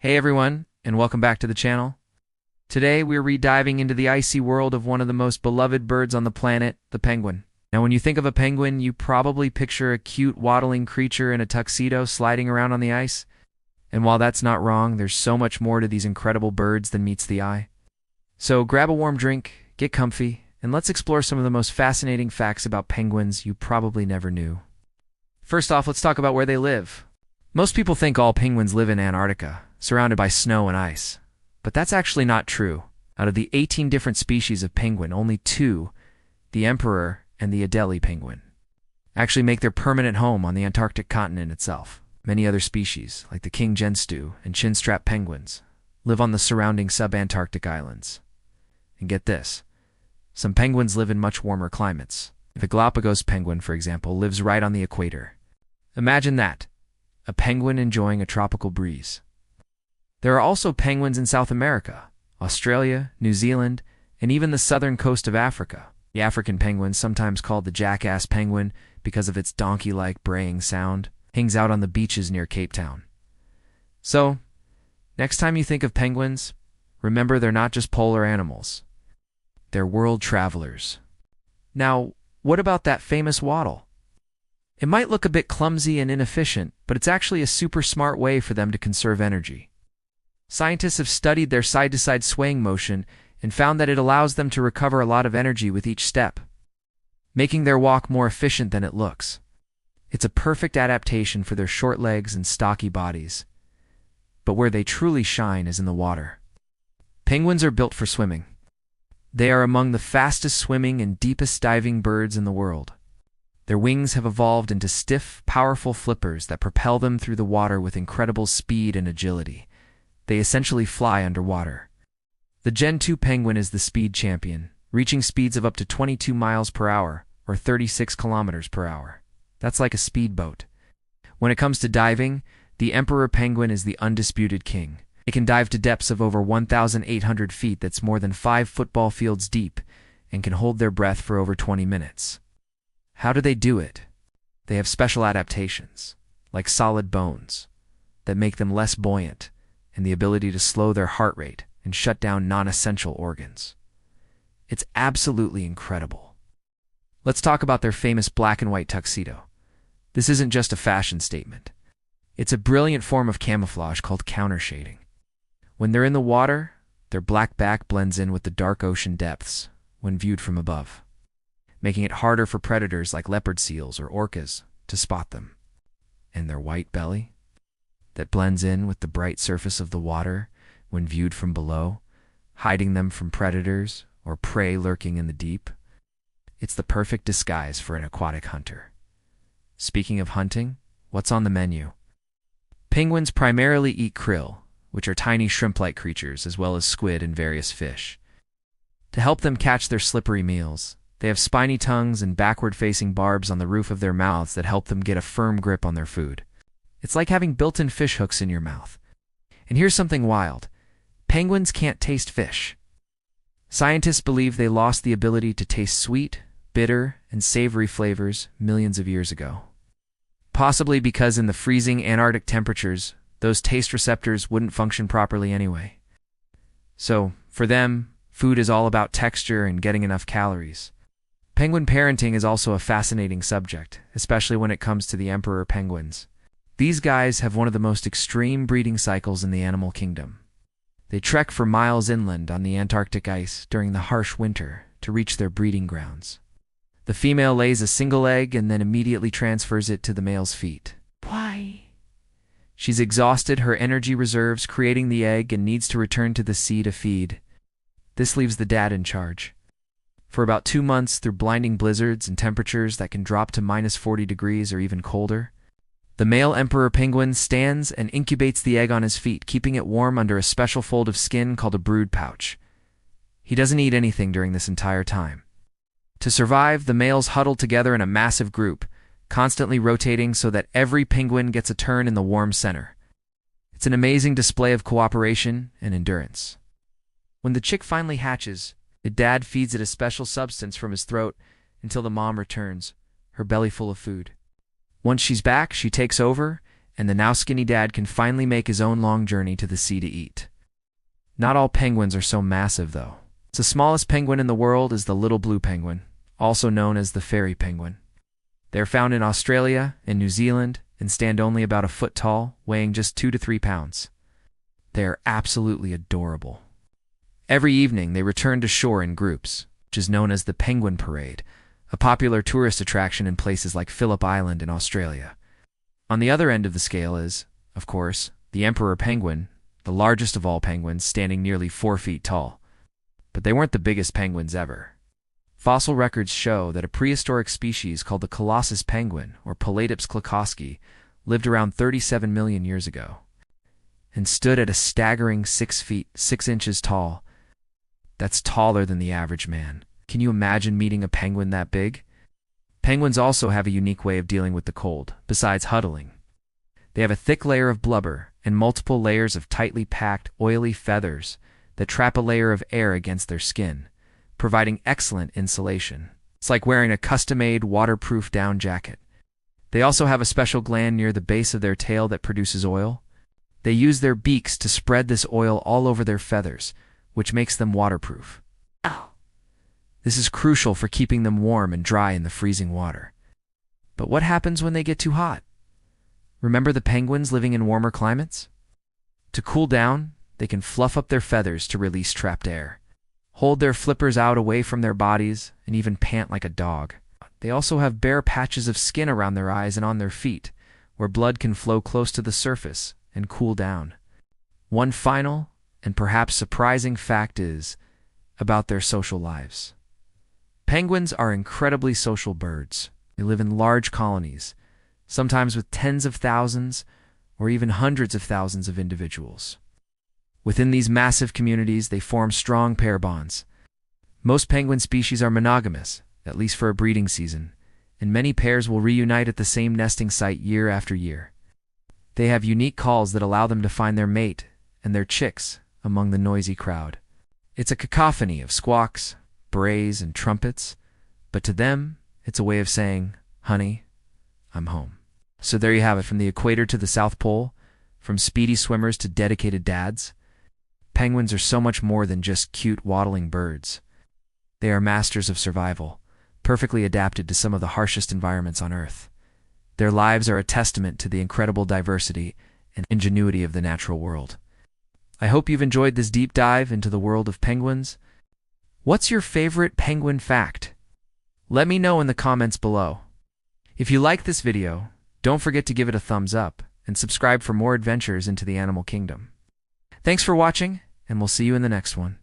Hey everyone, and welcome back to the channel. Today we're re-diving into the icy world of one of the most beloved birds on the planet, the penguin. Now when you think of a penguin, you probably picture a cute waddling creature in a tuxedo sliding around on the ice. And while that's not wrong, there's so much more to these incredible birds than meets the eye. So grab a warm drink, get comfy, and let's explore some of the most fascinating facts about penguins you probably never knew. First off, let's talk about where they live. Most people think all penguins live in Antarctica, surrounded by snow and ice. But that's actually not true. Out of the 18 different species of penguin, only 2, the emperor and the Adelie penguin, actually make their permanent home on the Antarctic continent itself. Many other species, like the king genstu and chinstrap penguins, live on the surrounding subantarctic islands. And get this, some penguins live in much warmer climates. The Galapagos penguin, for example, lives right on the equator. Imagine that, a penguin enjoying a tropical breeze. There are also penguins in South America, Australia, New Zealand, and even the southern coast of Africa. The African penguin, sometimes called the jackass penguin because of its donkey-like braying sound, hangs out on the beaches near Cape Town. So, next time you think of penguins, remember they're not just polar animals. They're world travelers. Now, what about that famous waddle? It might look a bit clumsy and inefficient, but it's actually a super smart way for them to conserve energy. Scientists have studied their side-to-side swaying motion and found that it allows them to recover a lot of energy with each step, making their walk more efficient than it looks. It's a perfect adaptation for their short legs and stocky bodies. But where they truly shine is in the water. Penguins are built for swimming. They are among the fastest swimming and deepest diving birds in the world. Their wings have evolved into stiff, powerful flippers that propel them through the water with incredible speed and agility. They essentially fly underwater. The Gen 2 penguin is the speed champion, reaching speeds of up to 22 miles per hour, or 36 kilometers per hour. That's like a speedboat. When it comes to diving, the emperor penguin is the undisputed king. It can dive to depths of over 1,800 feet, that's more than 5 football fields deep, and can hold their breath for over 20 minutes. How do they do it? They have special adaptations, like solid bones, that make them less buoyant, and the ability to slow their heart rate and shut down non-essential organs. It's absolutely incredible. Let's talk about their famous black and white tuxedo. This isn't just a fashion statement. It's a brilliant form of camouflage called countershading. When they're in the water, their black back blends in with the dark ocean depths when viewed from above, making it harder for predators like leopard seals or orcas to spot them. And their white belly, that blends in with the bright surface of the water when viewed from below, hiding them from predators or prey lurking in the deep. It's the perfect disguise for an aquatic hunter. Speaking of hunting, what's on the menu? Penguins primarily eat krill, which are tiny shrimp-like creatures, as well as squid and various fish. To help them catch their slippery meals, they have spiny tongues and backward-facing barbs on the roof of their mouths that help them get a firm grip on their food. It's like having built-in fish hooks in your mouth. And here's something wild. Penguins can't taste fish. Scientists believe they lost the ability to taste sweet, bitter, and savory flavors millions of years ago. Possibly because in the freezing Antarctic temperatures, those taste receptors wouldn't function properly anyway. So, for them, food is all about texture and getting enough calories. Penguin parenting is also a fascinating subject, especially when it comes to the emperor penguins. These guys have one of the most extreme breeding cycles in the animal kingdom. They trek for miles inland on the Antarctic ice during the harsh winter to reach their breeding grounds. The female lays a single egg and then immediately transfers it to the male's feet. Why? She's exhausted her energy reserves creating the egg and needs to return to the sea to feed. This leaves the dad in charge. For about 2 months, through blinding blizzards and temperatures that can drop to minus 40 degrees or even colder, the male emperor penguin stands and incubates the egg on his feet, keeping it warm under a special fold of skin called a brood pouch. He doesn't eat anything during this entire time. To survive, the males huddle together in a massive group, constantly rotating so that every penguin gets a turn in the warm center. It's an amazing display of cooperation and endurance. When the chick finally hatches, the dad feeds it a special substance from his throat until the mom returns, her belly full of food. Once she's back, she takes over and the now skinny dad can finally make his own long journey to the sea to eat. Not all penguins are so massive, though. The smallest penguin in the world is the little blue penguin, also known as the fairy penguin. They are found in Australia and New Zealand and stand only about a foot tall, weighing just 2 to 3 pounds. They are absolutely adorable. Every evening, they return to shore in groups, which is known as the Penguin Parade, a popular tourist attraction in places like Phillip Island in Australia. On the other end of the scale is, of course, the emperor penguin, the largest of all penguins, standing nearly 4 feet tall. But they weren't the biggest penguins ever. Fossil records show that a prehistoric species called the Colossus penguin, or Palladips klakowski, lived around 37 million years ago, and stood at a staggering 6 feet 6 inches tall. That's taller than the average man. Can you imagine meeting a penguin that big? Penguins also have a unique way of dealing with the cold, besides huddling. They have a thick layer of blubber and multiple layers of tightly packed, oily feathers that trap a layer of air against their skin, providing excellent insulation. It's like wearing a custom-made, waterproof down jacket. They also have a special gland near the base of their tail that produces oil. They use their beaks to spread this oil all over their feathers, which makes them waterproof. This is crucial for keeping them warm and dry in the freezing water. But what happens when they get too hot? Remember the penguins living in warmer climates? To cool down, they can fluff up their feathers to release trapped air, hold their flippers out away from their bodies, and even pant like a dog. They also have bare patches of skin around their eyes and on their feet, where blood can flow close to the surface and cool down. One final, and perhaps surprising fact is about their social lives. Penguins are incredibly social birds. They live in large colonies, sometimes with tens of thousands or even hundreds of thousands of individuals. Within these massive communities, they form strong pair bonds. Most penguin species are monogamous, at least for a breeding season, and many pairs will reunite at the same nesting site year after year. They have unique calls that allow them to find their mate and their chicks among the noisy crowd. It's a cacophony of squawks, brays, and trumpets, but to them, it's a way of saying, "Honey, I'm home." So there you have it, from the equator to the South Pole, from speedy swimmers to dedicated dads. Penguins are so much more than just cute, waddling birds. They are masters of survival, perfectly adapted to some of the harshest environments on Earth. Their lives are a testament to the incredible diversity and ingenuity of the natural world. I hope you've enjoyed this deep dive into the world of penguins. What's your favorite penguin fact? Let me know in the comments below. If you like this video, don't forget to give it a thumbs up and subscribe for more adventures into the animal kingdom. Thanks for watching, and we'll see you in the next one.